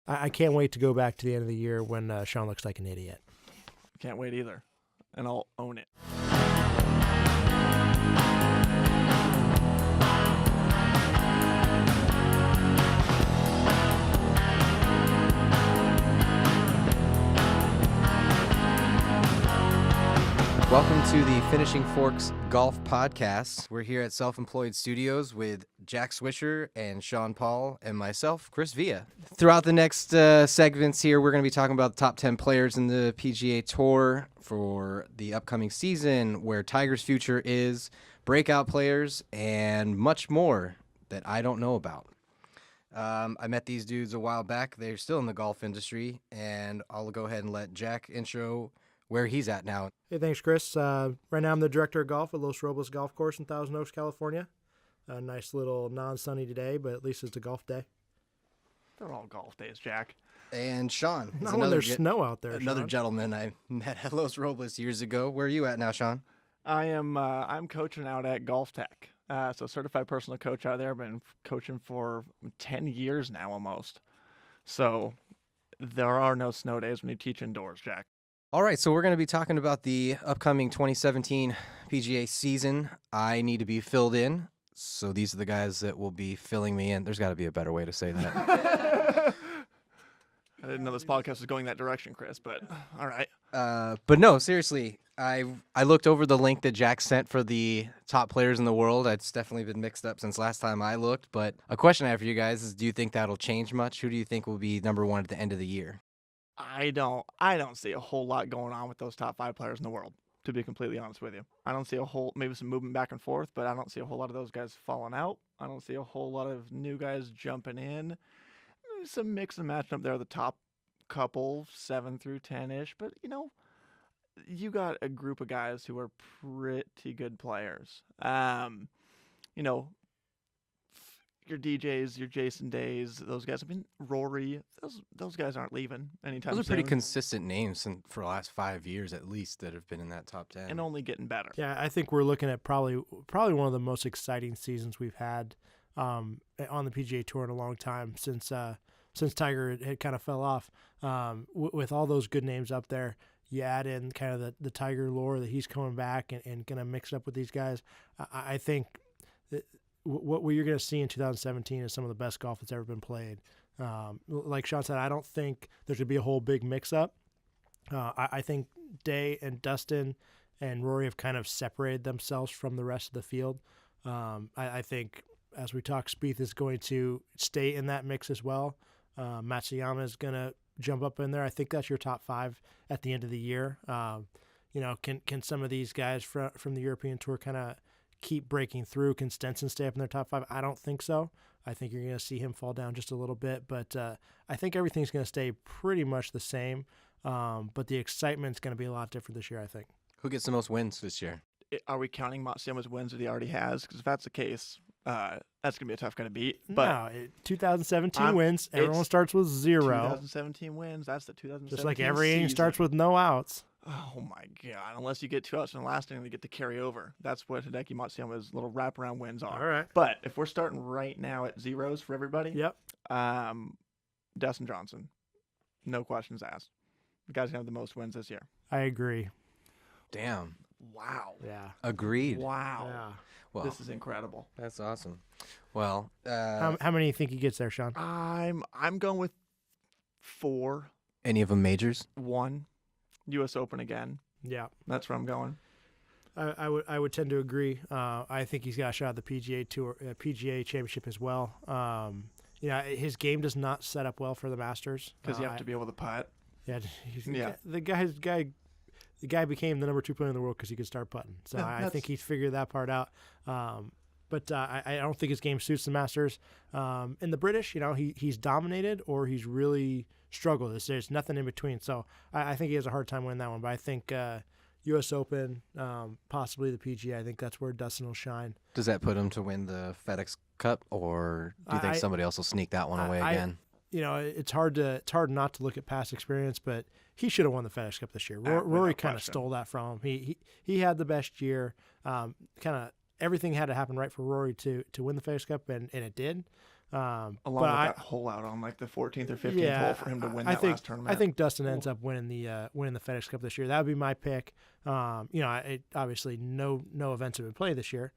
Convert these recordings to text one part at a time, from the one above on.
I can't wait to go back to the end of the year when Sean looks like an idiot. Can't wait either, and I'll own it. Welcome to the Finishing Forks Golf Podcast. We're here at Self-Employed Studios with Jack Swisher and Sean Paul and myself, Chris Villa. Throughout the next segments here, we're going to be talking about the top 10 players in the PGA Tour for the upcoming season, where Tiger's future is, breakout players, and much more that I don't know about. I met these dudes a while back. They're still in the golf industry, and I'll go ahead and let Jack intro where he's at now. Hey, thanks, Chris. Right now I'm the director of golf at Los Robles Golf Course in Thousand Oaks, California. A nice little non-sunny today, but at least it's a golf day. They're all golf days, Jack. And Sean. Not when there's snow out there, Another Sean. gentleman I met at Los Robles years ago. Where are you at now, Sean? I'm coaching out at Golf Tech. So certified personal coach out there. Been coaching for 10 years now almost. So there are no snow days when you teach indoors, Jack. All right, so we're going to be talking about the upcoming 2017 PGA season. I need to be filled in, so these are the guys that will be filling me in. There's got to be a better way to say that. I didn't know this podcast was going that direction, Chris, but all right. But no, seriously, I looked over the link that Jack sent for the top players in the world. It's definitely been mixed up since last time I looked, but a question I have for you guys is, do you think that'll change much? Who do you think will be number one at the end of the year? I don't see a whole lot going on with those top 5 players in the world, to be completely honest with you. I don't see maybe some movement back and forth, but I don't see a whole lot of those guys falling out. I don't see a whole lot of new guys jumping in. Maybe some mix and match up there, the top couple, 7 through 10-ish, but you got a group of guys who are pretty good players. Your DJs, your Jason Days, those guys. I mean, Rory, those guys aren't leaving anytime soon. Those are pretty consistent names for the last 5 years at least that have been in that top 10. And only getting better. Yeah, I think we're looking at probably one of the most exciting seasons we've had on the PGA Tour in a long time since Tiger had kind of fell off. With all those good names up there, you add in kind of the Tiger lore that he's coming back and going to mix it up with these guys. I think what you're going to see in 2017 is some of the best golf that's ever been played. Like Sean said, I don't think there's going to be a whole big mix-up. I think Day and Dustin and Rory have kind of separated themselves from the rest of the field. I think, as we talk, Spieth is going to stay in that mix as well. Matsuyama is going to jump up in there. I think that's your top 5 at the end of the year. Can some of these guys from the European Tour kind of keep breaking through? Can Stenson stay up in their top 5? I don't think so. I think you're going to see him fall down just a little bit, but I think everything's going to stay pretty much the same. But the excitement's going to be a lot different this year, I think. Who gets the most wins this year? Are we counting Matsuyama's wins that he already has? Because if that's the case, that's going to be a tough guy to beat. But no, 2017 wins. Everyone starts with 0. 2017 wins. That's the 2017 Just like every inning season. starts with no outs. Oh, my God. Unless you get 2 outs in the last inning, they get to carry over. That's what Hideki Matsuyama's little wraparound wins are. All right. But if we're starting right now at zeros for everybody, Yep. Dustin Johnson. No questions asked. The guy's going to have the most wins this year. I agree. Damn. Wow. Yeah. Agreed. Wow. Yeah. Well, This is incredible. that's awesome. Well, How many do you think he gets there, Sean? I'm going with 4. any of them majors? 1. U.S. Open again. Yeah. That's where I'm going. I would tend to agree. I think he's got a shot at the PGA Tour, PGA Championship as well. His game does not set up well for the Masters Because you have to be able to putt. Yeah. Yeah. The guy became the number 2 player in the world because he could start putting. So Yeah, I think he figured that part out. But I don't think his game suits the Masters. In the British, he's dominated or he's really struggled. There's nothing in between. So I think he has a hard time winning that one. But I think U.S. Open, possibly the PGA, I think that's where Dustin will shine. Does that put him to win the FedEx Cup, or do you think somebody else will sneak that one away again? It's hard not to look at past experience, but he should have won the FedEx Cup this year. Rory kind of stole that from him. He had the best year. Kind of everything had to happen right for Rory to win the FedEx Cup, and it did. Along but with that hole out on like the 14th or 15th hole for him to win last tournament. I think Dustin ends up winning the FedEx Cup this year. That would be my pick. Obviously no events have been played this year,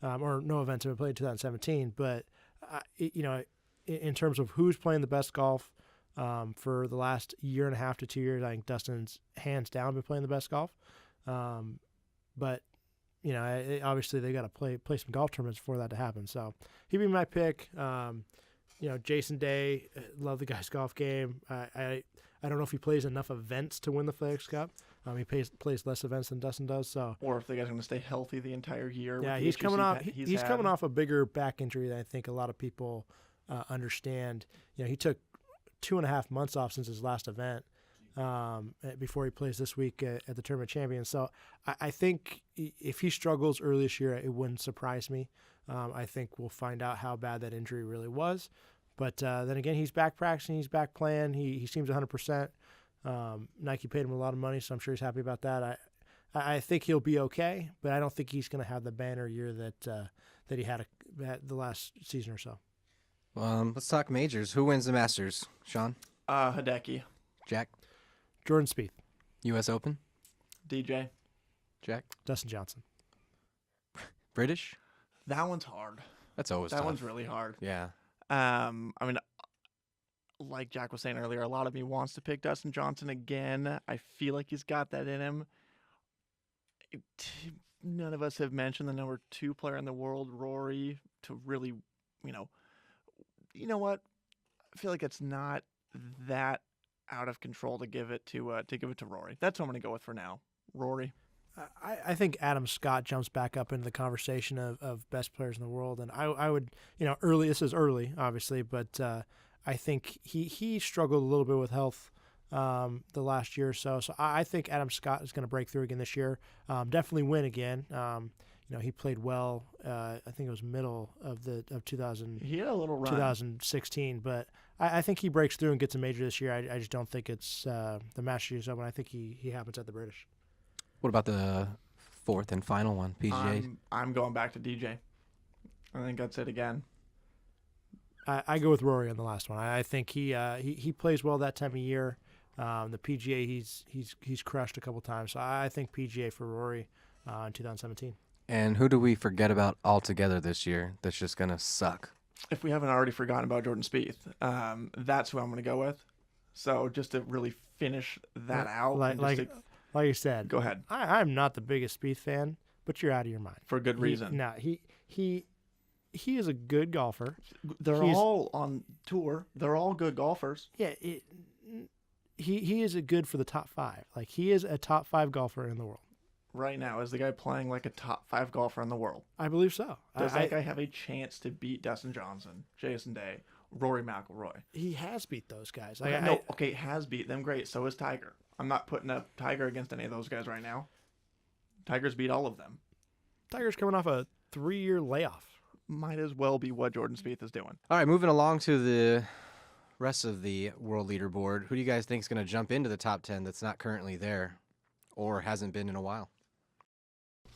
or no events have been played in 2017. But in terms of who's playing the best golf for the last year and a half to 2 years, I think Dustin's hands down been playing the best golf. But obviously they got to play some golf tournaments for that to happen. So he'd be my pick. Jason Day, love the guy's golf game. I don't know if he plays enough events to win the FedEx Cup. He plays less events than Dustin does. So, or if the guy's going to stay healthy the entire year. Yeah, he's coming off. He's coming off a bigger back injury than I think a lot of people understand. He took 2.5 months off since his last event. Before he plays this week at the Tournament of Champions. So I think if he struggles early this year, it wouldn't surprise me. I think we'll find out how bad that injury really was. But then again, he's back practicing, he's back playing, he seems 100%. Nike paid him a lot of money, so I'm sure he's happy about that. I think he'll be okay, but I don't think he's going to have the banner year that he had the last season or so. Let's talk majors. Who wins the Masters? Sean? Hideki. Jack? Jordan Spieth. U.S. Open? DJ. Jack? Dustin Johnson. British? That one's hard. That's always tough. That one's really hard. Yeah. Like Jack was saying earlier, a lot of me wants to pick Dustin Johnson again. I feel like he's got that in him. None of us have mentioned the number 2 player in the world, Rory, to really, you know what? I feel like it's not that out of control to give it to Rory. That's what I'm going to go with for now. Rory. I think Adam Scott jumps back up into the conversation of best players in the world, and I would, early. This is early, obviously, but I think he struggled a little bit with health the last year or so. So I think Adam Scott is going to break through again this year. Definitely win again. He played well. I think it was middle of 2000. He had a little run. 2016, but I think he breaks through and gets a major this year. I just don't think it's the Masters Open. I think he happens at the British. What about the 4th and final one, PGA? I'm going back to DJ. I think that's it again. I go with Rory on the last one. I think he plays well that time of year. The PGA he's crushed a couple times. So I think PGA for Rory in 2017. And who do we forget about altogether this year that's just going to suck? If we haven't already forgotten about Jordan Spieth, that's who I'm going to go with. So just to really finish that out. Like you said. Go ahead. I'm not the biggest Spieth fan, but you're out of your mind. For good reason. He is a good golfer. They're all on tour. They're all good golfers. Yeah, he is a good for the top 5. Like, he is a top 5 golfer in the world. Right now, is the guy playing like a top 5 golfer in the world? I believe so. Does that guy have a chance to beat Dustin Johnson, Jason Day, Rory McIlroy? He has beat those guys. Has beat them. Great. So is Tiger. I'm not putting up Tiger against any of those guys right now. Tiger's beat all of them. Tiger's coming off a 3-year layoff. Might as well be what Jordan Spieth is doing. All right, moving along to the rest of the world leaderboard. Who do you guys think is going to jump into the top 10 that's not currently there or hasn't been in a while?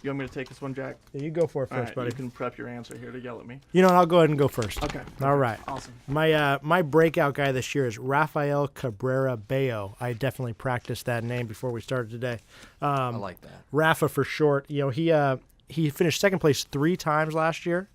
You want me to take this one, Jack? Yeah, you go for it first, buddy. You can prep your answer here to yell at me. I'll go ahead and go first. Okay. All right. Awesome. My breakout guy this year is Rafael Cabrera Bello. I definitely practiced that name before we started today. I like that. Rafa for short. He finished second place 3 times last year.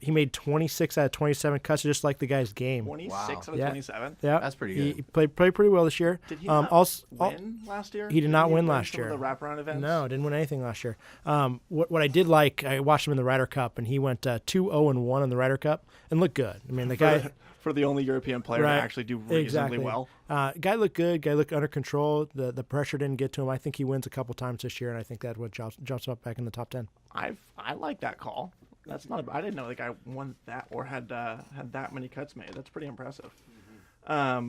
He made 26 out of 27 cuts, just like the guy's game. 26 out of 27? Yeah. That's pretty good. He played pretty well this year. Did he not win last year? He did not win last year. The wraparound events? No, didn't win anything last year. What I did like, I watched him in the Ryder Cup, and he went 2-0-1 in the Ryder Cup and looked good. I mean, the guy... For the only European player to actually do reasonably well. Guy looked good. Guy looked under control. The pressure didn't get to him. I think he wins a couple times this year, and I think that's what jumps him up back in the top 10. I like that call. That's not. I didn't know the guy won that or had that many cuts made. That's pretty impressive. A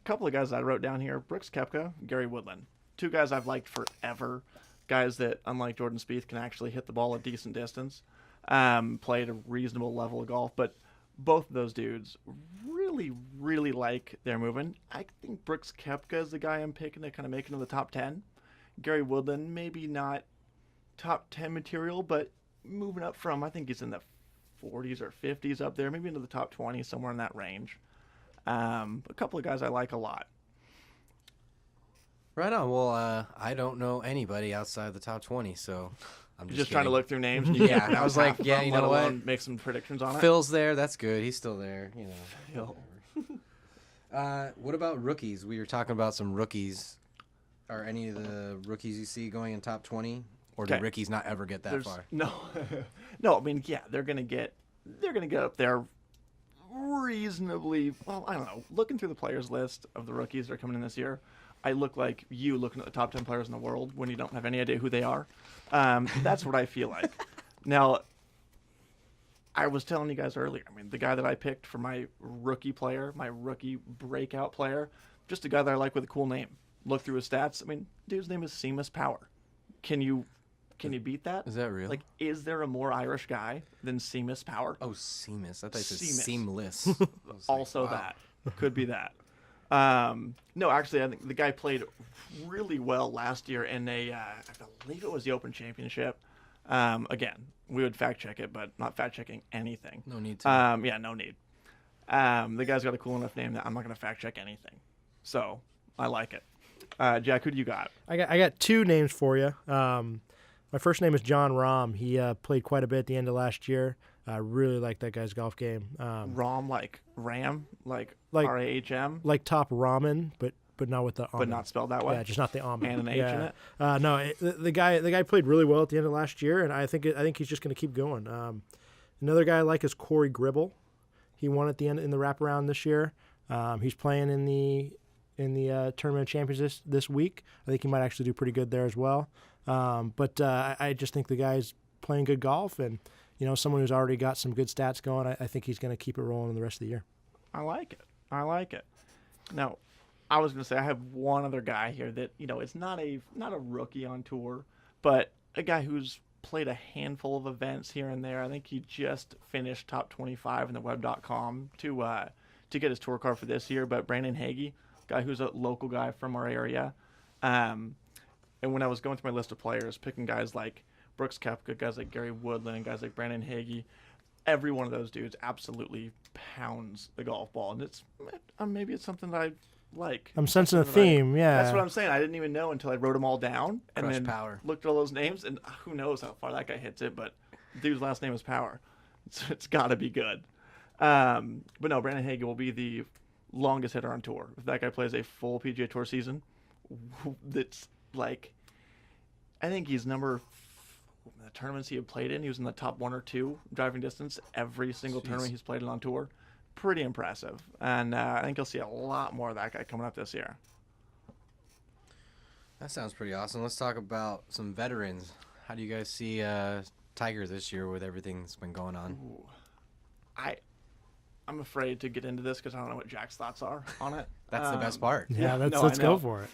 couple of guys I wrote down here: Brooks Koepka, Gary Woodland. 2 guys I've liked forever. Guys that, unlike Jordan Spieth, can actually hit the ball a decent distance. Play at a reasonable level of golf, but both of those dudes really, really like their movement. I think Brooks Koepka is the guy I'm picking to kind of make it into the top 10. Gary Woodland, maybe not top 10 material, but moving up from, I think he's in the 40s or 50s up there, maybe into the top 20, somewhere in that range. A couple of guys I like a lot. Right on. Well, I don't know anybody outside the top 20, so I'm Just kidding. trying to look through names. And you Yeah, can't I was pronounce like, half of yeah, them, you let know what? alone make some predictions on it. Phil's there. That's good. He's still there. You know. Phil. What about rookies? We were talking about some rookies. Are any of the rookies you see going in top 20, or do Okay. rookies not ever get that far? No, no. I mean, yeah, they're gonna get up there reasonably. Well, I don't know. Looking through the players list of the rookies that are coming in this year, I look like you looking at the top 10 players in the world when you don't have any idea who they are. That's what I feel like. Now, I was telling you guys earlier, I mean, the guy that I picked for my rookie player, my rookie breakout player, just a guy that I like with a cool name. Look through his stats. I mean, dude's name is Seamus Power. Can you beat that? Is that real? Like, is there a more Irish guy than Seamus Power? Oh, Seamus. I thought you said Seamus. seamless. I was like, Also wow. that. Could be that. No, actually, I think the guy played really well last year in I believe it was the Open Championship. Again, we would fact check it, but not fact checking anything. No need to. Yeah, no need. The guy's got a cool enough name that I'm not going to fact check anything. So I like it. Jack, who do you got? I got two names for you. My first name is John Rahm. He played quite a bit at the end of last year. I really like that guy's golf game. Rom, like Ram, like Like- R-A-H-M, Like top ramen, but not with the but not spelled that way. Yeah, just not the almond. And an H in it? No, the guy played really well at the end of last year, and I think he's just going to keep going. Another guy I like is Corey Gribble. He won at the end in the wraparound this year. He's playing in the Tournament of Champions this week. I think he might actually do pretty good there as well. But I just think the guy's playing good golf, and someone who's already got some good stats going. I think he's going to keep it rolling the rest of the year. I like it. Now, I was going to say I have one other guy here that it's not a rookie on tour, but a guy who's played a handful of events here and there. I think he just finished top 25 in the web.com to get his tour card for this year. But Brandon Hagee, guy who's a local guy from our area, and when I was going through my list of players, picking guys like Brooks Koepka, guys like Gary Woodland, guys like Brandon Hagee, every one of those dudes absolutely pounds the golf ball, and it's maybe it's something that I like. I'm sensing a Something that theme, yeah. That's what I'm saying. I didn't even know until I wrote them all down and Crush then Power. looked at all those names, and who knows how far that guy hits it, but the dude's last name is Power. It's got to be good. But no, Brandon Hagee will be the longest hitter on tour. If that guy plays a full PGA Tour season, that's like, I think he's the tournaments he had played in, he was in the top 1 or 2 driving distance every single tournament he's played in on tour. Pretty impressive. And I think you'll see a lot more of that guy coming up this year. That sounds pretty awesome. Let's talk about some veterans. How do you guys see Tiger this year with everything that's been going on? Ooh. I'm afraid to get into this because I don't know what Jack's thoughts are on it. That's the best part. Yeah, no, let's I go know. for it.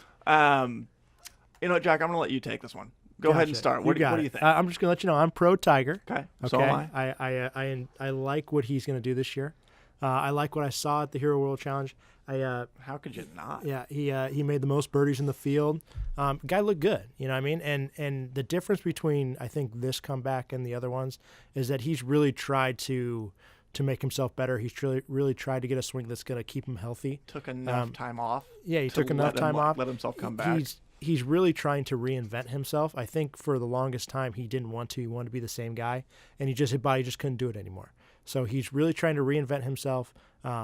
You know what, Jack? I'm going to let you take this one. Go ahead and Gotcha. start. What do got you it. think? I'm just going to let you know I'm pro Tiger. Okay. Okay. So am I. I like what he's going to do this year. I like what I saw at the Hero World Challenge. How could you not? Yeah, he made the most birdies in the field. Guy looked good, you know what I mean? And the difference between I think this comeback and the other ones is that he's really tried to make himself better. He's really tried to get a swing that's going to keep him healthy. Took enough time off. Yeah, he to took enough time off. Let himself come back. He's really trying to reinvent himself. I think for the longest time he didn't want to. He wanted to be the same guy, and his body just couldn't do it anymore. So he's really trying to reinvent himself.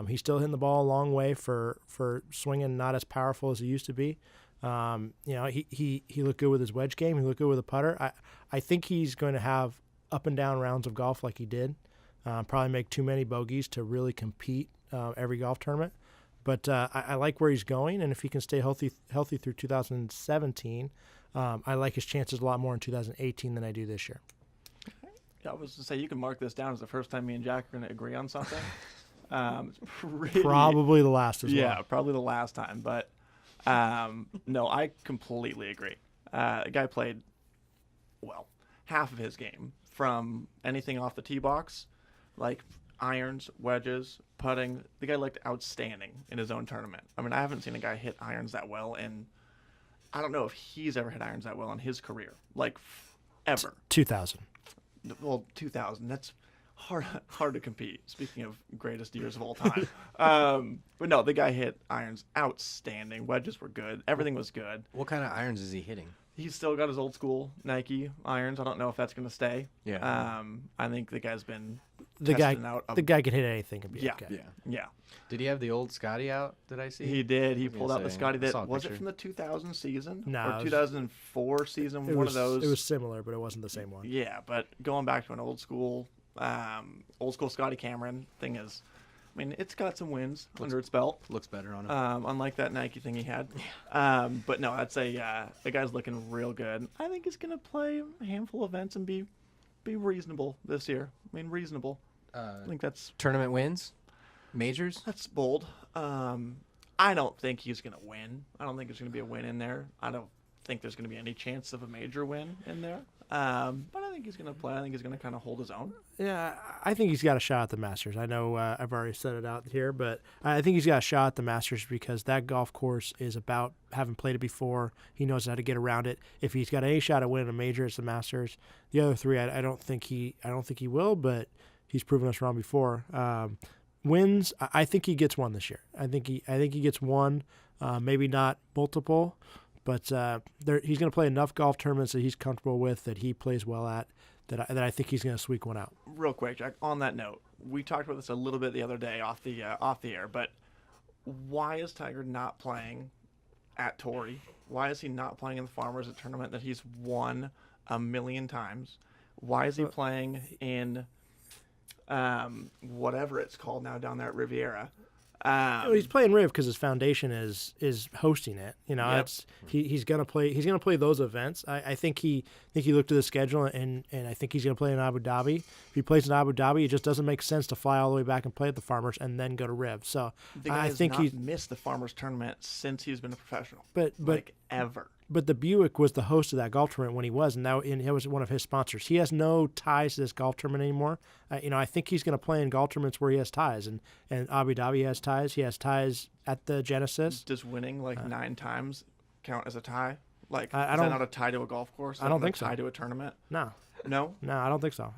He's still hitting the ball a long way for swinging not as powerful as he used to be. He looked good with his wedge game. He looked good with a putter. I think he's going to have up and down rounds of golf like he did. Probably make too many bogeys to really compete every golf tournament. But I like where he's going, and if he can stay healthy through 2017, I like his chances a lot more in 2018 than I do this year. I was to say you can mark this down as the first time me and Jack are going to agree on something. It's Probably the last as well. Yeah, probably the last time. But no, I completely agree. The guy played half of his game from anything off the tee box, like irons, wedges, putting. The guy looked outstanding in his own tournament. I mean, I haven't seen a guy hit irons that well, and I don't know if he's ever hit irons that well in his career, like ever. 2000. Well, 2000. That's hard to compete. Speaking of greatest years of all time, but no, the guy hit irons outstanding. Wedges were good. Everything was good. What kind of irons is he hitting? He's still got his old school Nike irons. I don't know if that's going to stay. Yeah. I think the guy's been The guy, testing out. the guy can hit anything and be Yeah. okay. Yeah. Did he have the old Scotty out? Did I see? He did. He I was pulled gonna out the say, Scotty. I That saw a was it picture. from the 2000 season No, it or was- 2004 season. One of those. It was similar, but it wasn't the same one. Yeah, but going back to an old school Scotty Cameron thing is, I mean, it's got some wins under its belt. Looks better on him. Unlike that Nike thing he had. But no, I'd say the guy's looking real good. I think he's gonna play a handful of events and be reasonable this year. I mean, reasonable. I think that's Tournament wins? Majors? bold. I don't think he's gonna win. I don't think there's gonna be a win in there. I don't think there's gonna be any chance of a major win in there. But I think he's gonna play. I think he's gonna kind of hold his own. Yeah, I think he's got a shot at the Masters. I know I've already said it out here, but I think he's got a shot at the Masters because that golf course is about having played it before. He knows how to get around it. If he's got any shot at winning a major, it's the Masters. The other three, I don't think he will, but he's proven us wrong before. Wins, I think he gets one this year. I think he gets one, maybe not multiple. But he's going to play enough golf tournaments that he's comfortable with, that he plays well at, that I think he's going to squeak one out. Real quick, Jack. On that note, we talked about this a little bit the other day off the air. But why is Tiger not playing at Torrey? Why is he not playing in the Farmers tournament that he's won a million times? Why is he playing in whatever it's called now down there at Riviera? He's playing Riv because his foundation is hosting it. You know, Yep. he's gonna play. He's gonna play those events. I think he looked at the schedule and I think he's gonna play in Abu Dhabi. If he plays in Abu Dhabi, it just doesn't make sense to fly all the way back and play at the Farmers and then go to Riv. So The guy I has think not he's. missed the Farmers tournament since he's been a professional. But like ever. But the Buick was the host of that golf tournament when he was, and now it was one of his sponsors. He has no ties to this golf tournament anymore. I think he's going to play in golf tournaments where he has ties, and Abu Dhabi has ties. He has ties at the Genesis. Does winning 9 times count as a tie? Like, I is that don't- not a tie to a golf course? I don't Not think a so. tie to a tournament? No, No. I don't think so.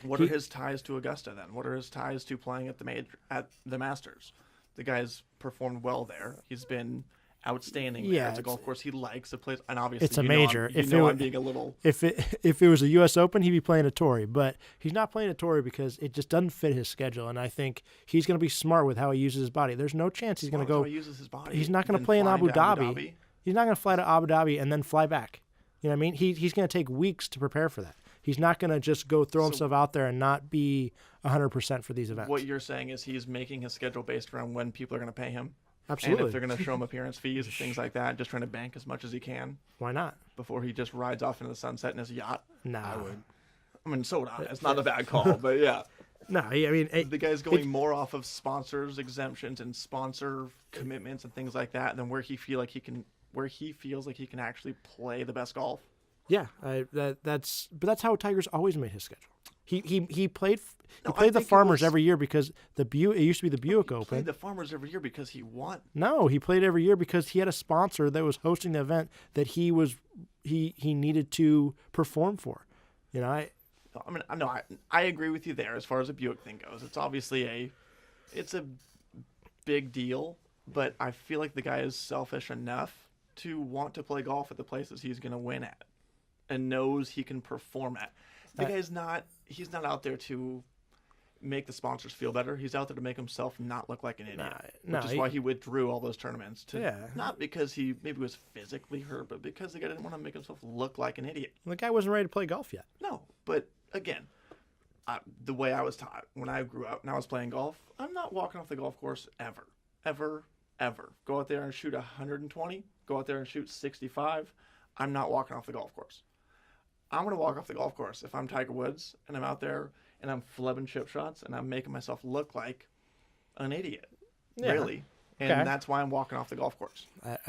What are his ties to Augusta then? What are his ties to playing at the Masters? The guy's performed well there. He's been outstanding there. Yeah, It's a golf course he likes. It plays, and obviously it's a you know I'm- major. you If know it I'm being a little. If it was a U.S. Open, he'd be playing at Torrey, but he's not playing at Torrey because it just doesn't fit his schedule. And I think he's going to be smart with how he uses his body. There's no chance he's going to How go. he uses his body. He's not going to Then play in flying Abu to Dhabi. He's not going to fly to Abu Dhabi and then fly back. You know what I mean? He's going to take weeks to prepare for that. He's not going to just go throw himself out there and not be 100% for these events. What you're saying is he's making his schedule based around when people are going to pay him. Absolutely. And if they're going to show him appearance fees and things like that, just trying to bank as much as he can Why not? before he just rides off into the sunset in his yacht. No. I would. I mean, so would I. It's not a bad call, but yeah. No, I mean, The guy's going more off of sponsors exemptions and sponsor commitments and things like that than where he feels like he can actually play the best golf. yeah, that's how Tiger's always made his schedule. He played I the think it Farmers was- every year because it used to be the Buick He Open. played the Farmers every year because he won. No, he played every year because he had a sponsor that was hosting the event that he needed to perform for. You know, I agree with you there as far as the Buick thing goes. It's obviously it's a big deal, but I feel like the guy is selfish enough to want to play golf at the places he's going to win at and knows he can perform at. The guy's he's not out there to make the sponsors feel better. He's out there to make himself not look like an idiot. Which is why he withdrew all those tournaments. Not because he maybe was physically hurt, but because the guy didn't want to make himself look like an idiot. the guy wasn't ready to play golf yet. No, but again, the way I was taught when I grew up and I was playing golf, I'm not walking off the golf course ever. Go out there and shoot 120. Go out there and shoot 65. I'm not walking off the golf course. I'm going to walk off the golf course if I'm Tiger Woods and I'm out there and I'm flubbing chip shots and I'm making myself look like an idiot. Yeah. Really. And Okay. that's why I'm walking off the golf course.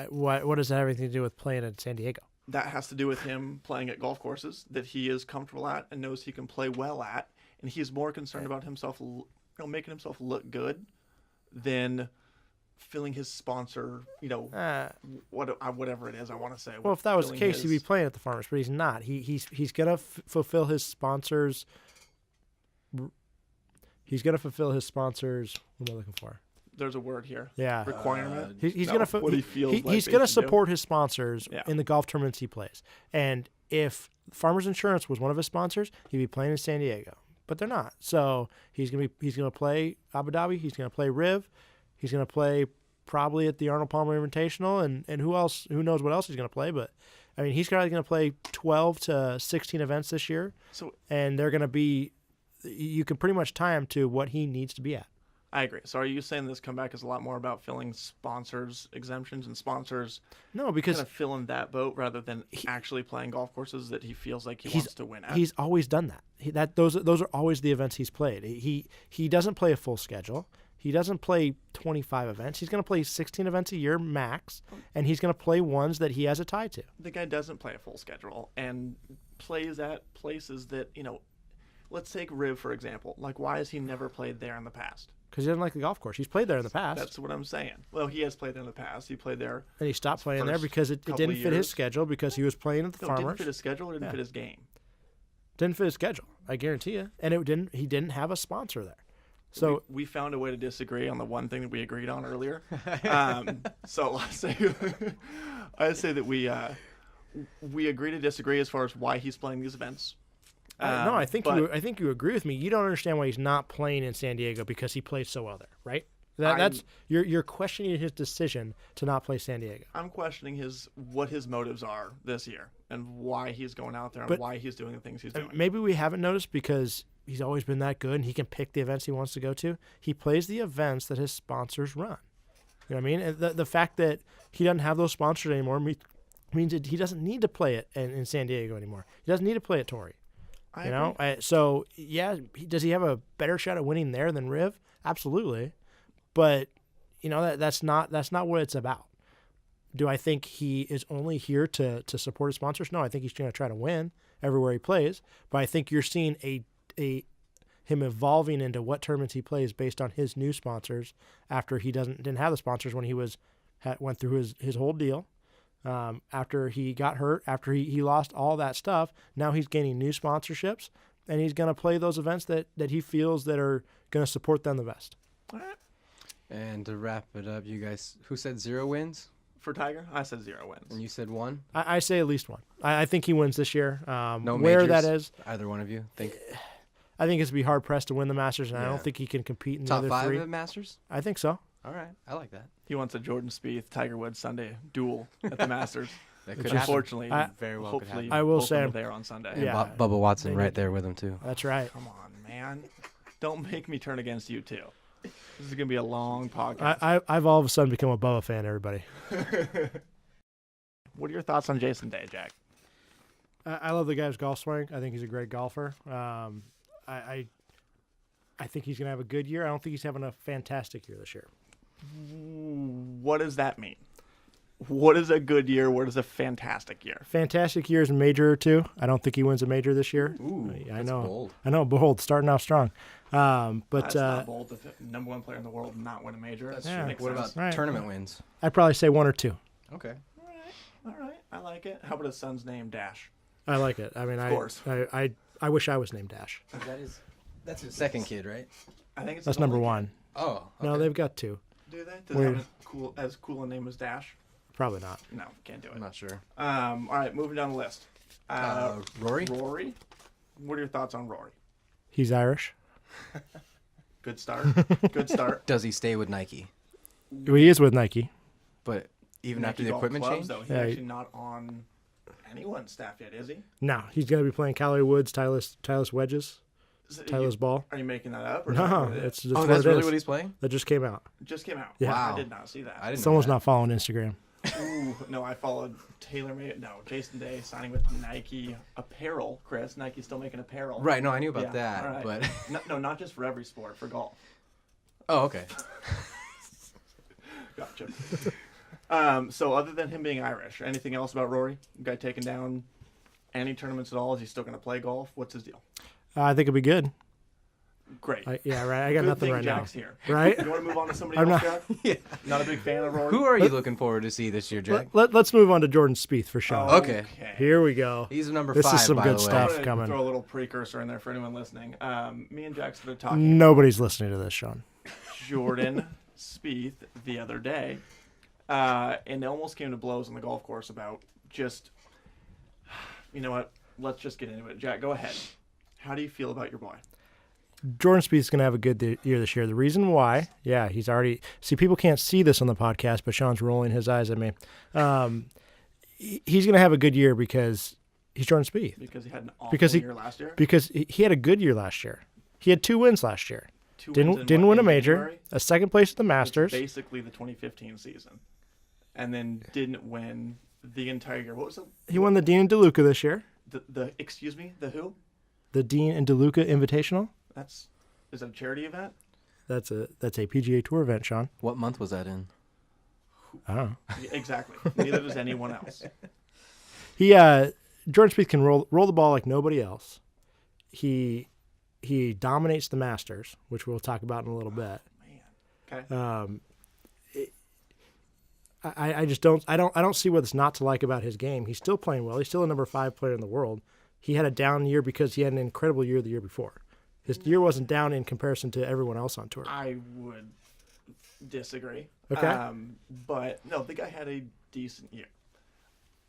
What does that have anything to do with playing in San Diego? That has to do with him playing at golf courses that he is comfortable at and knows he can play well at. And he's more concerned about himself, making himself look good than filling his sponsor, whatever it is I want to say. Well, if that was the filling case, he'd be playing at the Farmers, but he's not. He's gonna fulfill his sponsors' He's going to fulfill his sponsors. What am I looking for? There's a word here. Yeah. Requirement. He's No, going to what he feels like he's they going to should do. support his sponsors Yeah. in the golf tournaments he plays. And if Farmers Insurance was one of his sponsors, he'd be playing in San Diego. But they're not. So he's going to play Abu Dhabi. He's going to play Riv. He's going to play probably at the Arnold Palmer Invitational. And who else? Who knows what else he's going to play? But I mean, he's probably going to play 12 to 16 events this year. And they're going to be. You can pretty much tie him to what he needs to be at. I agree. So are you saying this comeback is a lot more about filling sponsors' exemptions and sponsors No, because kind of filling that boat rather than actually playing golf courses that he feels like he wants to win at? He's always done that. Those are always the events he's played. He doesn't play a full schedule. He doesn't play 25 events. He's going to play 16 events a year max, and he's going to play ones that he has a tie to. The guy doesn't play a full schedule and plays at places that, let's take Riv, for example. Like, why has he never played there in the past? Because he doesn't like the golf course. He's played there in the past. That's what I'm saying. Well, he has played there in the past. He played there. And he stopped playing there first because it couple didn't of fit his years. schedule because he was playing at the No, it didn't Farmers. fit his schedule or didn't fit his game. Didn't fit his schedule, I guarantee you. And he didn't have a sponsor there. So we found a way to disagree on the one thing that we agreed on earlier. So I say that we agree to disagree as far as why he's playing these events. no, I think you agree with me. You don't understand why he's not playing in San Diego because he plays so well there, right? That's you're questioning his decision to not play San Diego. I'm questioning what his motives are this year and why he's going out there and why he's doing the things he's doing. Maybe we haven't noticed because he's always been that good and he can pick the events he wants to go to. He plays the events that his sponsors run. You know what I mean? And the fact that he doesn't have those sponsors anymore means that he doesn't need to play it in San Diego anymore. He doesn't need to play at Torrey. I agree. So yeah, does he have a better shot at winning there than Riv? Absolutely. But that's not what it's about. Do I think he is only here to support his sponsors? No, I think he's going to try to win everywhere he plays. But I think you're seeing him evolving into what tournaments he plays based on his new sponsors after he didn't have the sponsors when he went through his whole deal. After he got hurt, after he lost all that stuff, now he's gaining new sponsorships, and he's going to play those events that he feels that are going to support them the best. All right. And to wrap it up, you guys, who said 0 wins? For Tiger, I said 0 wins. And you said 1? I say at least 1. I think he wins this year. No where majors? that is, Either one of you think? I think it's going to be hard-pressed to win the Masters, and I Yeah. don't think he can compete in the Top other 5 three. of the Masters? I think so. All right. I like that. He wants a Jordan Spieth, Tiger Woods Sunday duel at the Masters. That Which could happen. unfortunately, Very well could hopefully, happen. I will both of them say- are there on Sunday. And Yeah. Bubba Watson They right need- there with him, too. That's right. Come on, man. Don't make me turn against you, too. This is going to be a long podcast. I've all of a sudden become a Bubba fan, everybody. What are your thoughts on Jason Day, Jack? I love the guy's golf swing. I think he's a great golfer. I think he's going to have a good year. I don't think he's having a fantastic year this year. What does that mean? What is a good year? What is a fantastic year? Fantastic year is a major or two. I don't think he wins a major this year. Ooh, I that's know. bold. I know, bold, starting off strong. But That's not bold. The number one player in the world not win a major. That's Yeah. true. Makes What sense. about Right. tournament wins? I'd probably say 1 or 2. Okay. All right. I like it. How about his son's name, Dash? I like it. I mean, Of course. I wish I was named Dash. That's his second kid, right? I think it's That's his number only 1. Oh. Okay. No, they've got 2. kid. Do they? Does Weird. it have as cool a name as Dash? Probably not. No, can't do it. I'm not sure. All right, moving down the list. Rory? Rory. What are your thoughts on Rory? He's Irish. Good start. Good start. Does he stay with Nike? He is with Nike. But even Nike after the Golf equipment Clubs, change? though, he's Yeah, actually not on anyone's staff yet, is he? No, he's going to be playing Callaway Woods, Titleist wedges, Titleist ball. Are you making that up? Or is that No, what it is? it's just Oh, what that's it really is. what he's playing? That just came out. It just came out. Yeah. Wow. I did not see that. I didn't Someone's know not following Instagram. Ooh, no, I followed TaylorMade. No, Jason Day signing with Nike apparel. Chris, Nike's still making apparel. that. Right, no, I knew about Yeah, that. all right. But No, not just for every sport, for golf. oh, okay. Gotcha. So other than him being Irish, anything else about Rory? Guy taking down any tournaments at all? Is he still going to play golf? What's his deal? I think it'll be good. Great. Yeah, right. I got Good nothing thing right Jack's now. here. Right? You want to move on to somebody I'm else, not- Jack? Yeah. Not a big fan of Rory? Who are you looking forward to see this year, Jack? Let's move on to Jordan Spieth for Sean. Okay. Here we go. He's number This is 5, some by good the way. stuff. I'm gonna coming. throw a little precursor in there for anyone listening. Me and Jack started talking Nobody's listening to this, Sean. Jordan Spieth the other day, and it almost came to blows on the golf course about just, you know what? Let's just get into it. Jack, go ahead. How do you feel about your boy? Jordan Spieth's going to have a good year this year. The reason why, he's already – see, people can't see this on the podcast, but Sean's rolling his eyes at me. He's going to have a good year because he's Jordan Spieth. Because he had an awful year last year? Because he had a good year last year. He had 2 wins last year. Didn't win a major, January? a second place at the Masters. Basically the 2015 season. And then didn't win the entire year. What was it? He won the Dean and DeLuca this year. Excuse me, the who? The Dean and DeLuca Invitational. Is that a charity event? That's a PGA Tour event, Sean. What month was that in? I don't know. Exactly. Neither does anyone else. Jordan Spieth can roll the ball like nobody else. He dominates the Masters, which we'll talk about in a little bit. Man. Okay. I just don't see what's not to like about his game. He's still playing well. He's still a number 5 player in the world. He had a down year because he had an incredible year the year before. His year wasn't down in comparison to everyone else on tour. I would disagree. Okay. But no, the guy had a decent year.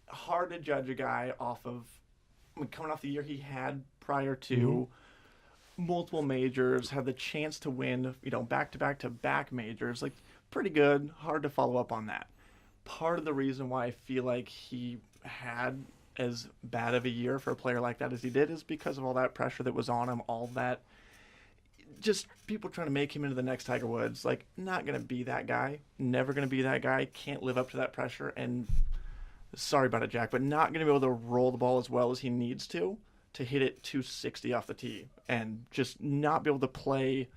Hard to judge a guy off of coming off the year he had prior to multiple majors, had the chance to win, back-to-back majors. Like, pretty good. Hard to follow up on that. Part of the reason why I feel like he had as bad of a year for a player like that as he did is because of all that pressure that was on him, all that just people trying to make him into the next Tiger Woods. Like, not going to be that guy, never going to be that guy, can't live up to that pressure, and sorry about it, Jack, but not going to be able to roll the ball as well as he needs to hit it 260 off the tee and just not be able to play.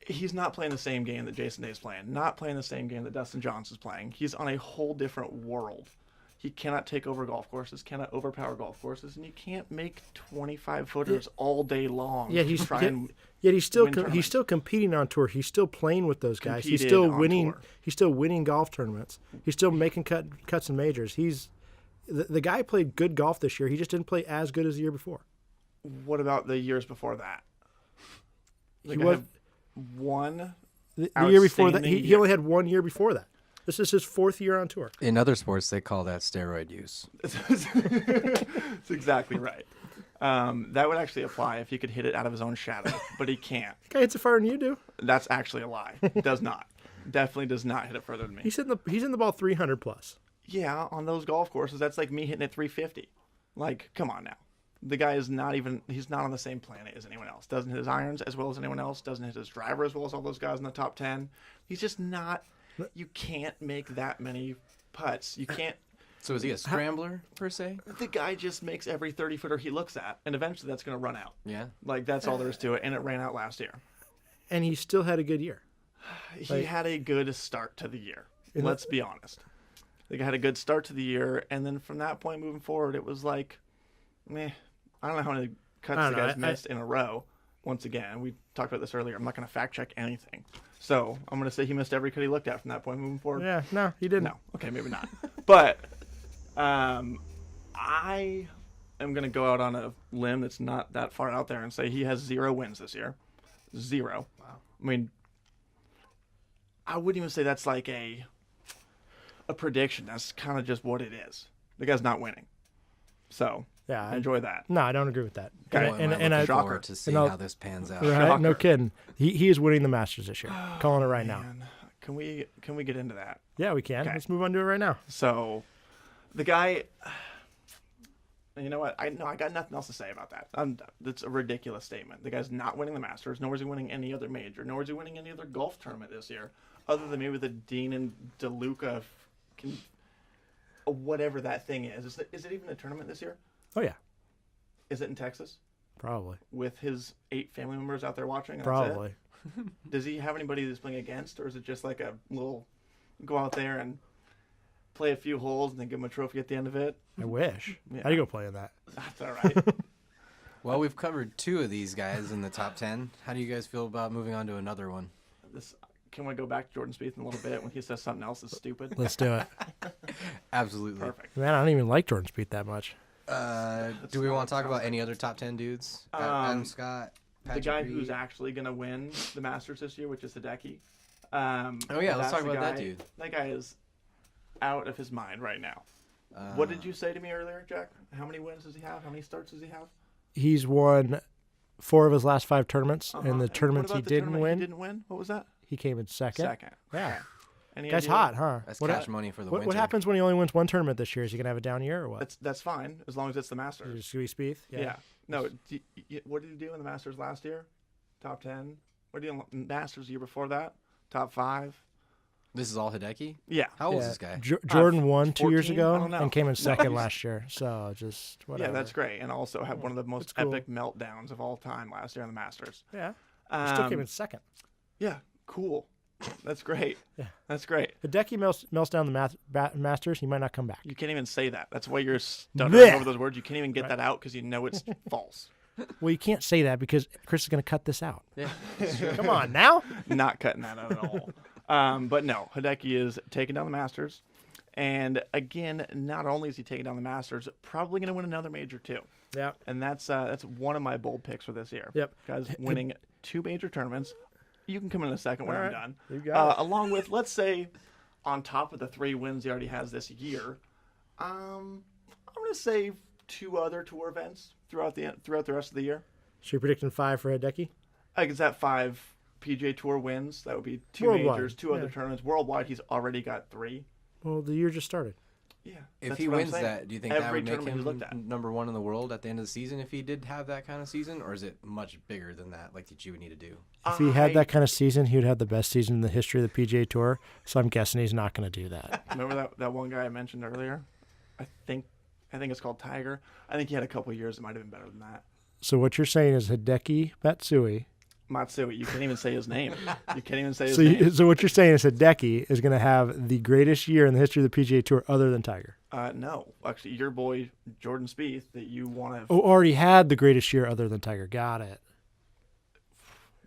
He's not playing the same game that Jason Day's playing, not playing the same game that Dustin Johnson's playing. He's on a whole different world. He cannot take over golf courses, cannot overpower golf courses, and you can't make 25-footers all day long. Yeah, he's still competing on tour. He's still playing with those guys. He's still winning. Tour. He's still winning golf tournaments. He's still making cuts and majors. The guy played good golf this year. He just didn't play as good as the year before. What about the years before that? He was one. The year before that. He only had 1 year before that. This is his 4th year on tour. In other sports, they call that steroid use. That's exactly right. That would actually apply if he could hit it out of his own shadow, but he can't. Guy hits it farther than you do. That's actually a lie. Does not. Definitely does not hit it further than me. He's in the ball 300 plus. Yeah, on those golf courses, that's like me hitting it 350. Like, come on now. The guy is he's not on the same planet as anyone else. Doesn't hit his irons as well as anyone else. Doesn't hit his driver as well as all those guys in the top 10. He's just not. You can't make that many putts. You can't. So is he a scrambler, per se? The guy just makes every 30-footer he looks at, and eventually that's going to run out. Yeah. Like, that's all there is to it, and it ran out last year. And he still had a good year. He had a good start to the year. Let's be honest. The guy had a good start to the year, and then from that point moving forward, it was like, meh. I don't know how many cuts the guy's missed in a row. Once again, we talked about this earlier. I'm not going to fact check anything. So I'm going to say he missed every cut he looked at from that point moving forward. Yeah, no, he didn't. No. Okay, maybe not. But I am going to go out on a limb that's not that far out there and say he has 0 wins this year. 0. Wow. I mean, I wouldn't even say that's like a prediction. That's kind of just what it is. The guy's not winning. So yeah, enjoy that. No, I don't agree with that. Okay. And I look forward to see how this pans out. Right? No kidding. He is winning the Masters this year. Calling it right now. Can we get into that? Yeah, we can. Okay. Let's move on to it right now. So, the guy. You know what? I got nothing else to say about that. That's a ridiculous statement. The guy's not winning the Masters, nor is he winning any other major, nor is he winning any other golf tournament this year, other than maybe the Dean and DeLuca, whatever that thing is. Is it even a tournament this year? Oh yeah. Is it in Texas? Probably. With his 8 family members out there watching? Probably. Does he have anybody that's playing against, or is it just like a little go out there and play a few holes and then give him a trophy at the end of it? I wish. Yeah. I'd go play in that. That's all right. Well, we've covered 2 of these guys in the top 10. How do you guys feel about moving on to another one? Can we go back to Jordan Speith in a little bit when he says something else is stupid? Let's do it. Absolutely. Perfect. Man, I don't even like Jordan Speith that much. Do we want to talk about any other top 10 dudes? Adam Scott, Patrick the guy Reed. who's actually going to win the Masters this year, which is Hideki. Oh, yeah, let's talk about that dude. That guy is out of his mind right now. What did you say to me earlier, Jack? How many wins does he have? How many starts does he have? He's won 4 of his last 5 tournaments, and the tournaments he didn't win. He didn't win? What was that? He came in second. Yeah. Any Guy's hot, huh? That's cash money for the winter. What happens when he only wins 1 tournament this year? Is he gonna have a down year or what? That's fine as long as it's the Masters. Is it Spieth? Yeah. No. What did he do in the Masters last year? Top 10. What did he do in the Masters the year before that? Top 5. This is all Hideki? Yeah. How old is this guy? Jordan won 2 years 14? ago I don't know. and came in second last year. So just whatever. Yeah, that's great. And also had one of the most cool. epic meltdowns of all time last year on the Masters. Yeah. He still came in second. Yeah. Cool. That's great. Yeah. That's great. Hideki melts down the Masters. He might not come back. You can't even say that. That's why you're stuttering Blech. over those words. You can't even get that out because you know it's false. Well, you can't say that because Chris is going to cut this out. Yeah. Come on now. Not cutting that out at all. But no, Hideki is taking down the Masters. And again, not only is he taking down the Masters, probably going to win another major too. Yeah. And that's one of my bold picks for this year. Yep. Guys winning 2 major tournaments. You can come in a second when All I'm right. done. You got it. Along with, let's say, on top of the 3 wins he already has this year, I'm going to say 2 other tour events throughout the rest of the year. So you're predicting 5 for Hideki? I guess that 5 PGA Tour wins. That would be 2 Worldwide, majors, 2 other tournaments. Worldwide, he's already got 3. Well, the year just started. Yeah. If that's he what I'm wins saying. that, do you think Every that would make tournament he looked at. him number 1 in the world at the end of the season if he did have that kind of season? Or is it much bigger than that, like that you would need to do? If he had that kind of season, he would have the best season in the history of the PGA Tour. So I'm guessing he's not going to do that. Remember that one guy I mentioned earlier? I think it's called Tiger. I think he had a couple of years that might have been better than that. So what you're saying is Hideki Matsui. Matsui, you can't even say his name. You can't even say his name. So what you're saying is Hideki is going to have the greatest year in the history of the PGA Tour other than Tiger. No, actually, your boy Jordan Spieth that you want to. Oh, already had the greatest year other than Tiger. Got it.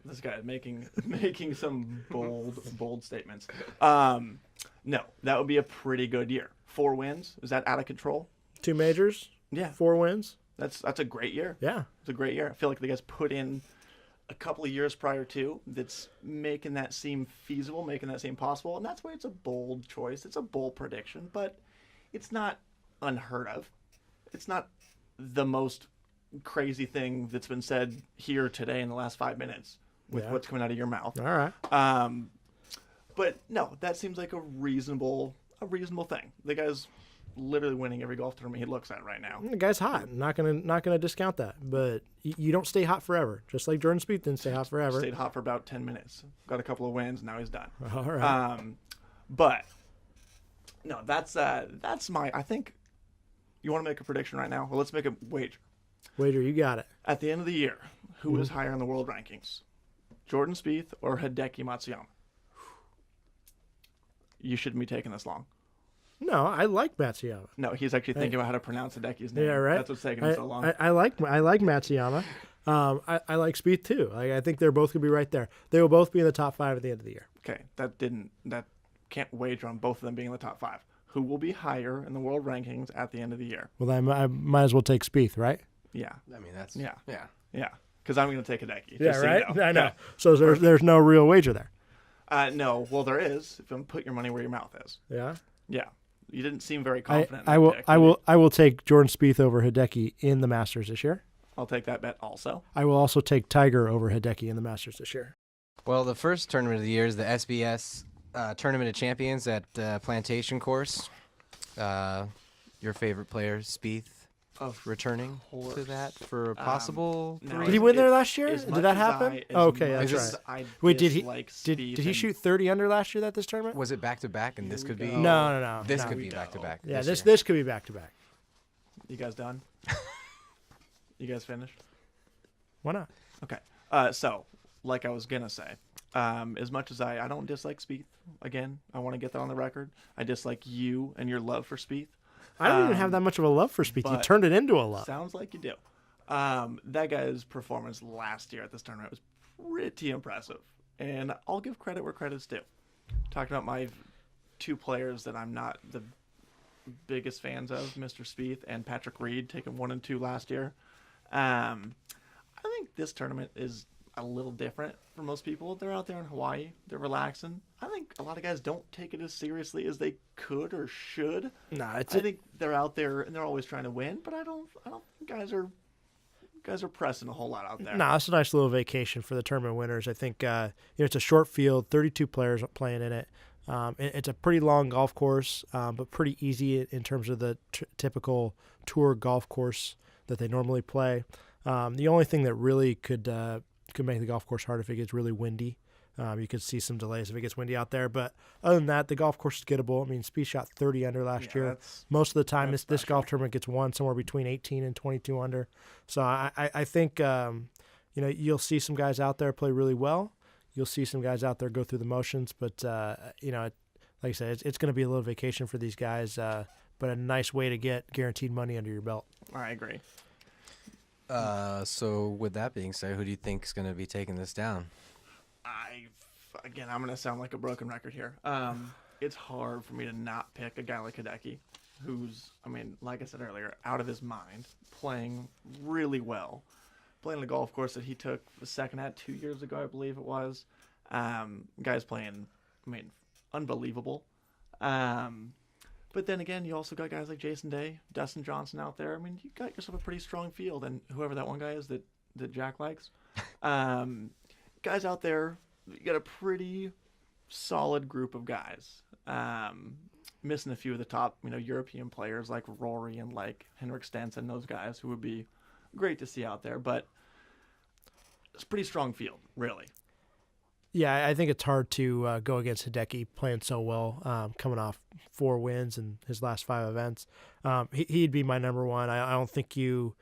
This guy is making some bold statements. No, that would be a pretty good year. 4 wins. Is that out of control? 2 majors. Yeah, 4 wins. that's a great year. Yeah. It's a great year. I feel like the guys put in a couple of years prior to that's making that seem feasible, making that seem possible, and that's why it's a bold choice. It's a bold prediction, but it's not unheard of. It's not the most crazy thing that's been said here today in the last 5 minutes with what's coming out of your mouth. All right. But no, that seems like a reasonable thing. The guy's literally winning every golf tournament he looks at right now. The guy's hot. Not gonna discount that. But you don't stay hot forever. Just like Jordan Speith didn't stay hot forever. Stayed hot for about 10 minutes. Got a couple of wins. Now he's done. All right. But no, that's my. I think you want to make a prediction right now. Well, let's make a wager. Wager, you got it. At the end of the year, who is higher in the world rankings, Jordan Spieth or Hideki Matsuyama? You shouldn't be taking this long. No, I like Matsuyama. No, he's actually thinking about how to pronounce Hideki's name. Yeah, right. That's what's taking him so long. I like Matsuyama. I like Spieth too. I think they're both gonna be right there. They will both be in the top 5 at the end of the year. Okay, that can't wager on both of them being in the top 5. Who will be higher in the world rankings at the end of the year? Well, I might as well take Spieth, right? Yeah. I mean, that's... Yeah. Yeah. Yeah. Because I'm going to take Hideki. Yeah, just so right. you know. I know. Yeah. So there's no real wager there. No. Well, there is. If you put your money where your mouth is. Yeah. Yeah. You didn't seem very confident. I will take Jordan Spieth over Hideki in the Masters this year. I'll take that bet also. I will also take Tiger over Hideki in the Masters this year. Well, the first tournament of the year is the SBS Tournament of Champions at Plantation Course. Your favorite player, Spieth, returning to that for a possible no, 3. Did he win there last year? As Did much that as happen? as Okay, much that's as right. I Wait, did he dislike did Spieth he and- shoot 30 under last year at this tournament? Was it back-to-back, and this could be... No. This no. could be back-to-back. Yeah, this year. this could be back-to-back. You guys done? You guys finished? Why not? Okay. So, like I was going to say, as much as I don't dislike Spieth, again, I want to get that on the record. I dislike you and your love for Spieth. I don't even have that much of a love for Spieth. You but- turned it into a love. Sounds like you do. That guy's performance last year at this tournament was pretty impressive, and I'll give credit where credit's due. Talking about my two players that I'm not the biggest fans of, Mr. Speith and Patrick Reed, taking 1 and 2 last year. I think this tournament is a little different for most people. They're out there in Hawaii. They're relaxing. I think a lot of guys don't take it as seriously as they could or should. I think they're out there and they're always trying to win, but I don't think guys are pressing a whole lot out there. No, it's a nice little vacation for the tournament winners. I think it's a short field, 32 players playing in it. It's a pretty long golf course, but pretty easy in terms of the typical tour golf course that they normally play. The only thing that really could make the golf course hard if it gets really windy. You could see some delays if it gets windy out there. But other than that, the golf course is gettable. I mean, Speed shot 30 under last year. Most of the time, this golf tournament gets won somewhere between 18 and 22 under. So I think you'll see some guys out there play really well. You'll see some guys out there go through the motions. But, like I said, it's going to be a little vacation for these guys, but a nice way to get guaranteed money under your belt. I agree. So with that being said, who do you think is going to be taking this down? I'm going to sound like a broken record here. It's hard for me to not pick a guy like Hideki, who's, like I said earlier, out of his mind, playing really well, playing the golf course that he took the second at 2 years ago, I believe it was. Guy's playing, unbelievable. But then again, you also got guys like Jason Day, Dustin Johnson out there. You got yourself a pretty strong field, and whoever that one guy is that Jack likes. Guys out there, you got a pretty solid group of guys. Missing a few of the top, European players like Rory and like Henrik Stenson, those guys who would be great to see out there. But it's a pretty strong field, really. Yeah, I think it's hard to go against Hideki playing so well, coming off 4 wins in his last 5 events. He'd be my number one. I don't think you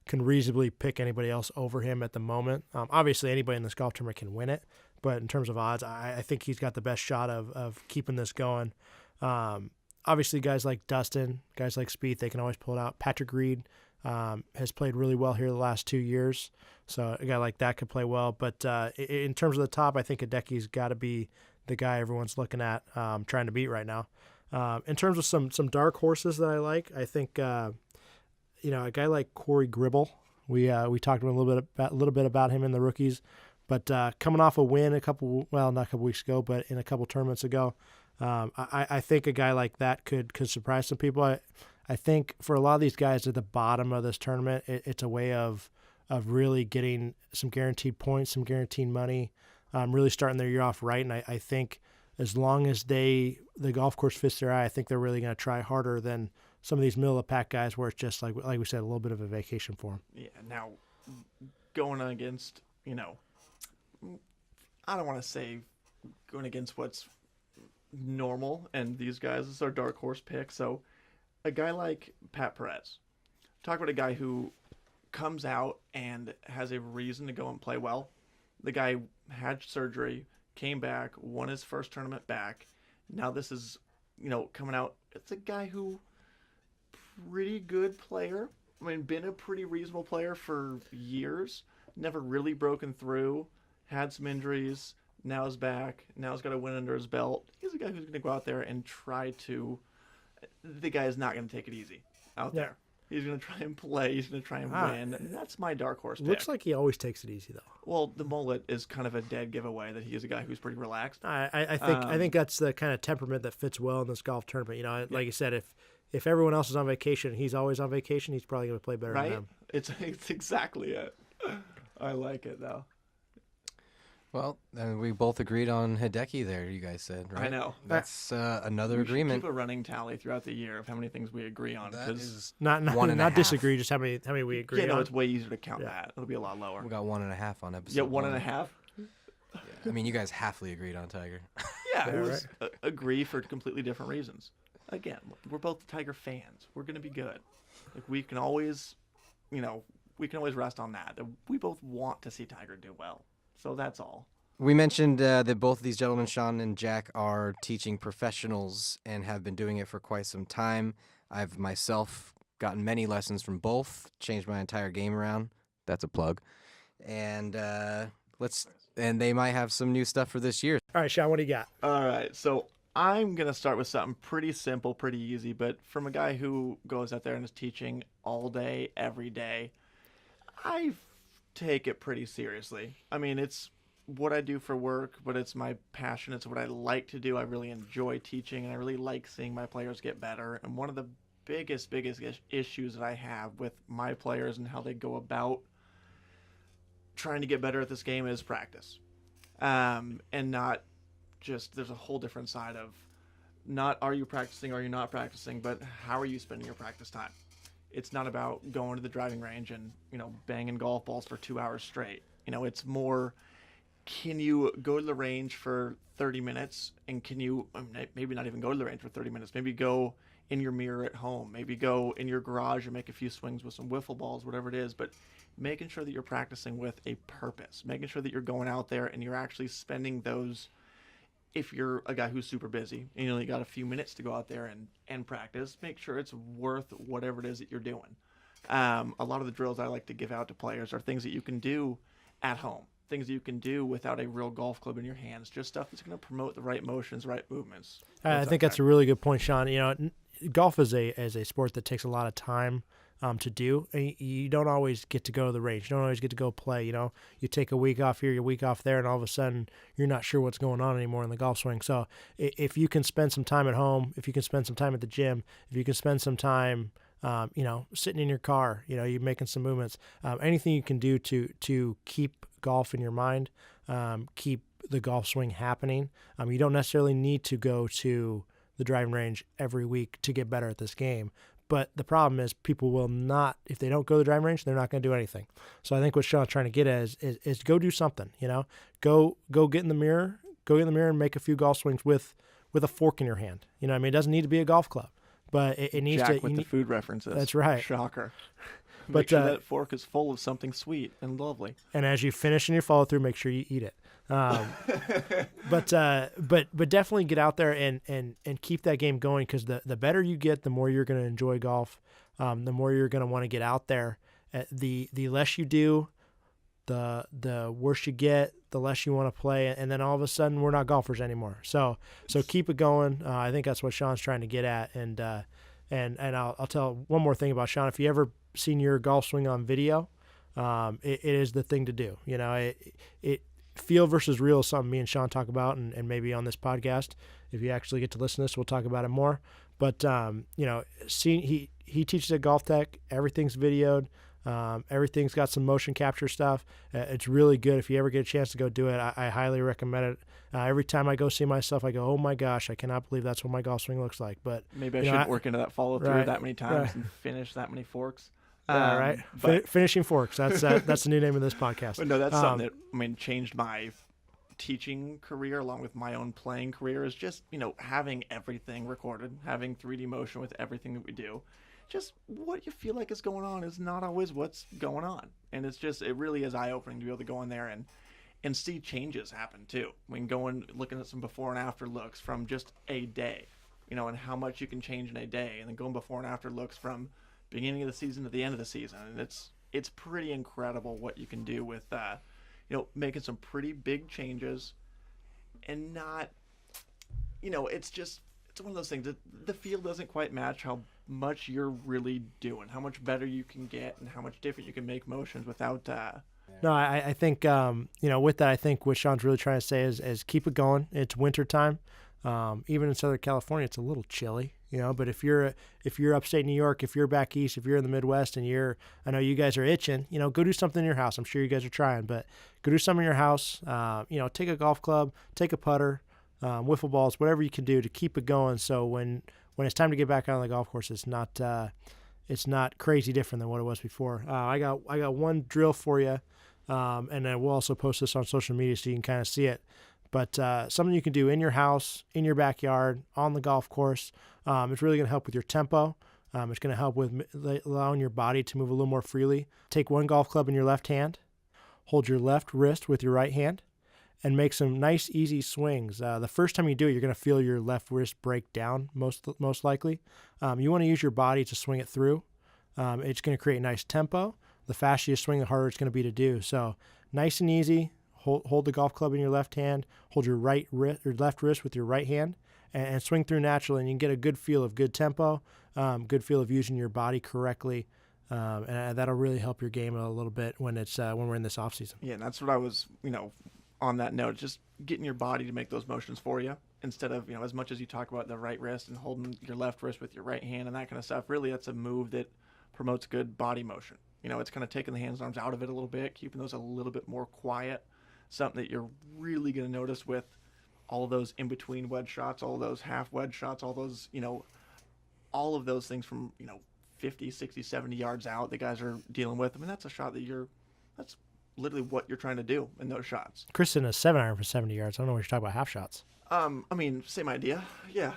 can reasonably pick anybody else over him at the moment. Obviously, anybody in this golf tournament can win it, but in terms of odds, I think he's got the best shot of keeping this going. Obviously, guys like Dustin, guys like Speed, they can always pull it out. Patrick Reed has played really well here the last 2 years. So a guy like that could play well. But in terms of the top, I think Hideki's got to be the guy everyone's looking at, trying to beat right now. In terms of some dark horses that I like, I think a guy like Corey Gribble. We talked a little bit about him in the rookies, but coming off a win not a couple weeks ago, but in a couple tournaments ago, I think a guy like that could surprise some people. I think for a lot of these guys at the bottom of this tournament, it's a way of really getting some guaranteed points, some guaranteed money, really starting their year off right. And I think as long as the golf course fits their eye, I think they're really going to try harder than some of these middle of the pack guys where it's just like we said, a little bit of a vacation for them. Yeah. Now, going against, I don't want to say going against what's normal, and these guys is our dark horse pick. So a guy like Pat Perez, talk about a guy who comes out and has a reason to go and play well. The guy had surgery, came back, won his first tournament back. Now this is, coming out. It's a guy who, pretty good player. Been a pretty reasonable player for years. Never really broken through. Had some injuries. Now is back. Now he's got a win under his belt. He's a guy who's going to go out there and try to. The guy is not going to take it easy out there. He's going to try and play. He's going to try and win. And that's my dark horse pick. Looks like he always takes it easy, though. Well, the mullet is kind of a dead giveaway that he is a guy who's pretty relaxed. I think that's the kind of temperament that fits well in this golf tournament. Like you said, if everyone else is on vacation, he's always on vacation. He's probably going to play better than them. It's exactly it. I like it though. Well, we both agreed on Hideki there, you guys said, right? I know. That's another agreement. Keep a running tally throughout the year of how many things we agree on. That is not disagree, just how many we agree on. It's way easier to count that. It'll be a lot lower. We got 1.5 on episode. Yeah, 1.5. Yeah. You guys halfly agreed on Tiger. Yeah, it was agree for completely different reasons. Again, we're both Tiger fans. We're going to be good. We can always, rest on that. We both want to see Tiger do well. So that's all. We mentioned that both of these gentlemen, Sean and Jack, are teaching professionals and have been doing it for quite some time. I've myself gotten many lessons from both, changed my entire game around That's a plug. And and they might have some new stuff for this year. All right, Sean, what do you got? All right, so I'm going to start with something pretty simple, pretty easy, but from a guy who goes out there and is teaching all day, every day, I take it pretty seriously. I mean, it's what I do for work, but it's my passion. It's what I like to do. I really enjoy teaching, and I really like seeing my players get better. And one of the biggest issues that I have with my players and how they go about trying to get better at this game is practice. And not just, there's a whole different side of not are you practicing, are you not practicing, but how are you spending your practice time? It's not about going to the driving range and, banging golf balls for 2 hours straight. It's more, can you go to the range for 30 minutes and can you maybe not even go to the range for 30 minutes, maybe go in your mirror at home, maybe go in your garage and make a few swings with some wiffle balls, whatever it is, but making sure that you're practicing with a purpose, making sure that you're going out there and you're actually spending those. If you're a guy who's super busy and you only got a few minutes to go out there and practice, make sure it's worth whatever it is that you're doing. A lot of the drills I like to give out to players are things that you can do at home, things that you can do without a real golf club in your hands, just stuff that's going to promote the right motions, right movements. I think that's a really good point, Sean. Golf is a sport that takes a lot of time to do. You don't always get to go to the range. You don't always get to go play. You take a week off here, a week off there, and all of a sudden you're not sure what's going on anymore in the golf swing. So if you can spend some time at home, if you can spend some time at the gym, if you can spend some time, sitting in your car, you're making some movements, anything you can do to keep golf in your mind, keep the golf swing happening. You don't necessarily need to go to the driving range every week to get better at this game. But the problem is people will not, if they don't go to the driving range, they're not going to do anything. So I think what Sean's trying to get at is go do something, go get in the mirror, and make a few golf swings with a fork in your hand. It doesn't need to be a golf club, but it needs Jack to. with the food references. That's right. Shocker. But Make sure that fork is full of something sweet and lovely. And as you finish and you follow through, make sure you eat it. But definitely get out there and keep that game going, because the better you get, the more you're going to enjoy golf, the more you're going to want to get out there. The less you do, the worse you get, the less you want to play, and then all of a sudden we're not golfers anymore. So keep it going. I think that's what Sean's trying to get at. And I'll tell one more thing about Sean. If you ever seen your golf swing on video, it is the thing to do. It feel versus real is something me and Sean talk about, and maybe on this podcast, if you actually get to listen to this, we'll talk about it more. But he teaches at Golf Tech. Everything's videoed. Everything's got some motion capture stuff. It's really good. If you ever get a chance to go do it, I highly recommend it. Every time I go see myself, I go, oh my gosh, I cannot believe that's what my golf swing looks like. But maybe I shouldn't work into that follow through that many times and finish that many forks. Right. Finishing forks. That's the new name of this podcast. But no, that's something that changed my teaching career along with my own playing career, is just having everything recorded, having 3D motion with everything that we do. Just what you feel like is going on is not always what's going on, and it really is eye-opening to be able to go in there and see changes happen too. Looking at some before and after looks from just a day, and how much you can change in a day, and then going before and after looks from beginning of the season to the end of the season, and it's pretty incredible what you can do with making some pretty big changes, and not it's one of those things that the field doesn't quite match how much you're really doing, how much better you can get, and how much different you can make motions without No, I think with that, I think what Sean's really trying to say is keep it going. It's winter time. Even in Southern California, it's a little chilly, but if you're upstate New York, if you're back east, if you're in the Midwest, and I know you guys are itching, go do something in your house. I'm sure you guys are trying, but go do something in your house. Take a golf club, take a putter, wiffle balls, whatever you can do to keep it going. So when it's time to get back out on the golf course, it's not crazy different than what it was before. I got one drill for you, and then we'll also post this on social media so you can kind of see it. But something you can do in your house, in your backyard, on the golf course. It's really going to help with your tempo. It's going to help with allowing your body to move a little more freely. Take one golf club in your left hand, hold your left wrist with your right hand, and make some nice, easy swings. The first time you do it, you're going to feel your left wrist break down, most likely. You want to use your body to swing it through. It's going to create nice tempo. the faster you swing, the harder it's going to be to do. So nice and easy. Hold the golf club in your left hand. Hold your left wrist with your right hand, and swing through naturally. And you can get a good feel of good tempo, good feel of using your body correctly, and that'll really help your game a little bit when we're in this off season. Yeah, and that's what I was, on that note, just getting your body to make those motions for you instead of, as much as you talk about the right wrist and holding your left wrist with your right hand and that kind of stuff. Really, that's a move that promotes good body motion. It's kind of taking the hands and arms out of it a little bit, keeping those a little bit more quiet. Something that you're really going to notice with all of those in-between wedge shots, all those half wedge shots, all those, all of those things from, 50, 60, 70 yards out that guys are dealing with. I mean, that's a shot that's literally what you're trying to do in those shots. Chris in a 7-iron for 70 yards. I don't know what you're talking about half shots. Same idea. Yeah.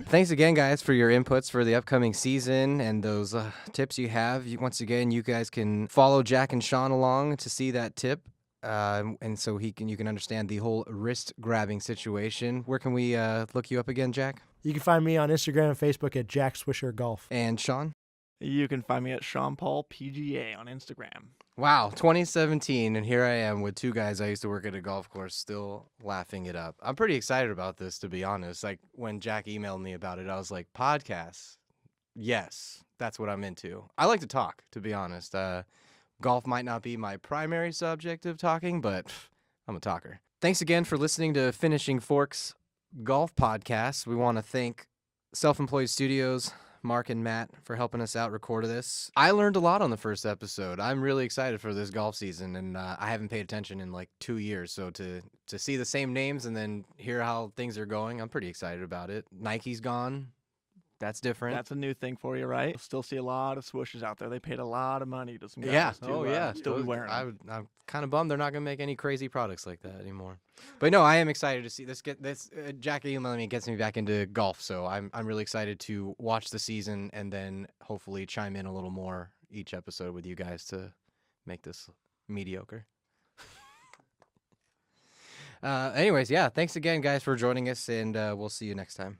Thanks again, guys, for your inputs for the upcoming season and those tips you have. Once again, you guys can follow Jack and Sean along to see that tip. And so you can understand the whole wrist grabbing situation. Where can we look you up again, Jack? You can find me on Instagram and Facebook at Jack Swisher Golf. And Sean? You can find me at Sean Paul PGA on Instagram. Wow, 2017, and here I am with two guys I used to work at a golf course still laughing it up. I'm pretty excited about this, to be honest. Like, when Jack emailed me about it, I was like, podcasts? Yes, that's what I'm into. I like to talk, to be honest. Golf might not be my primary subject of talking, but I'm a talker. Thanks again for listening to Finishing Forks Golf Podcast. We want to thank Self-Employed Studios, Mark and Matt, for helping us out record this. I learned a lot on the first episode. I'm really excited for this golf season, and I haven't paid attention in like 2 years. So to see the same names and then hear how things are going, I'm pretty excited about it. Nike's gone. That's different. That's a new thing for you, right? You'll still see a lot of swooshes out there. They paid a lot of money to some guys yeah. to still be wearing them. I'm kind of bummed they're not going to make any crazy products like that anymore. But no, I am excited to see this. Jack emailing me gets me back into golf, so I'm really excited to watch the season and then hopefully chime in a little more each episode with you guys to make this mediocre. Anyways, yeah, thanks again, guys, for joining us, and we'll see you next time.